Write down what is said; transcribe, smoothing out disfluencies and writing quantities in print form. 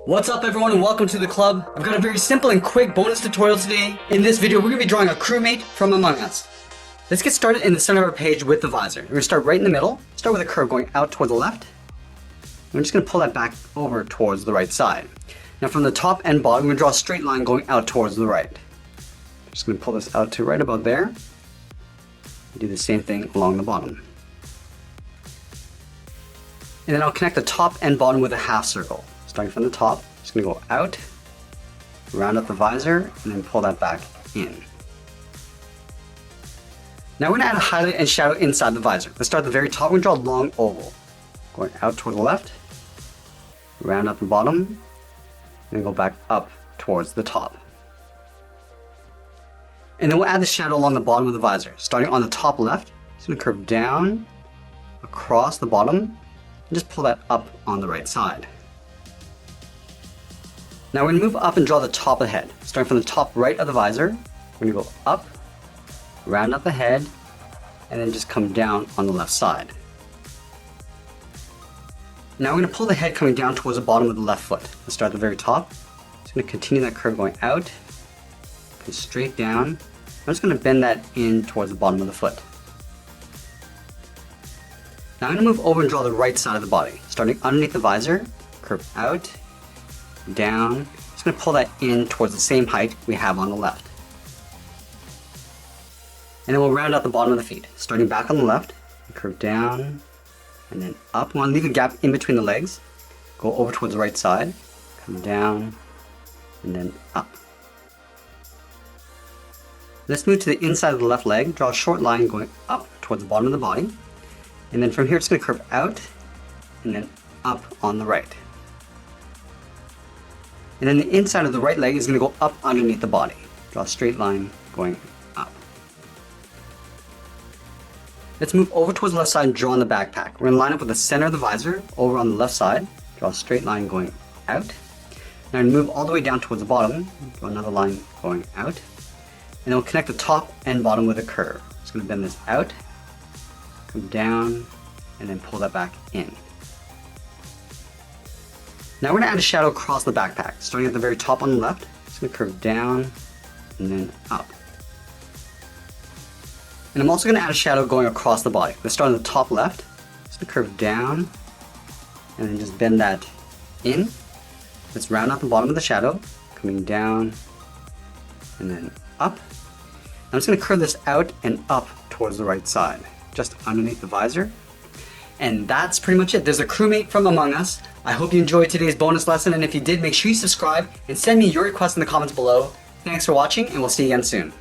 What's up everyone and welcome to the club. I've got a very simple and quick bonus tutorial today. In this video we're going to be drawing a crewmate from Among Us. Let's get started in the center of our page with the visor. We're going to start right in the middle, start with a curve going out toward the left. I'm just going to pull that back over towards the right side. Now from the top and bottom, we're going to draw a straight line going out towards the right. I'm just going to pull this out to right about there. Do the same thing along the bottom. And then I'll connect the top and bottom with a half circle. Starting from the top, just going to go out, round up the visor, and then pull that back in. Now we're going to add a highlight and shadow inside the visor. Let's start at the very top. We're going to draw a long oval. Going out toward the left, round up the bottom, and then go back up towards the top. And then we'll add the shadow along the bottom of the visor. Starting on the top left, just going to curve down, across the bottom, and just pull that up on the right side. Now we're going to move up and draw the top of the head. Starting from the top right of the visor, we're going to go up, round up the head, and then just come down on the left side. Now we're going to pull the head coming down towards the bottom of the left foot. Let's start at the very top. Just going to continue that curve going out, and straight down. I'm just going to bend that in towards the bottom of the foot. Now I'm going to move over and draw the right side of the body. Starting underneath the visor, curve out, down. Just going to pull that in towards the same height we have on the left. And then we'll round out the bottom of the feet. Starting back on the left, curve down, and then up. We want to leave a gap in between the legs. Go over towards the right side, come down, and then up. Let's move to the inside of the left leg. Draw a short line going up towards the bottom of the body. And then from here it's going to curve out, and then up on the right. And then the inside of the right leg is going to go up underneath the body. Draw a straight line going up. Let's move over towards the left side and draw on the backpack. We're going to line up with the center of the visor over on the left side. Draw a straight line going out. Now I'm going to move all the way down towards the bottom. Draw another line going out. And then we'll connect the top and bottom with a curve. Just going to bend this out, come down, and then pull that back in. Now we're going to add a shadow across the backpack. Starting at the very top on the left, just going to curve down and then up. And I'm also going to add a shadow going across the body. Let's start on the top left, just going to curve down and then just bend that in. Let's round out the bottom of the shadow, coming down and then up. I'm just going to curve this out and up towards the right side, just underneath the visor. And that's pretty much it. There's a crewmate from Among Us. I hope you enjoyed today's bonus lesson, and if you did, make sure you subscribe and send me your requests in the comments below. Thanks for watching, and we'll see you again soon.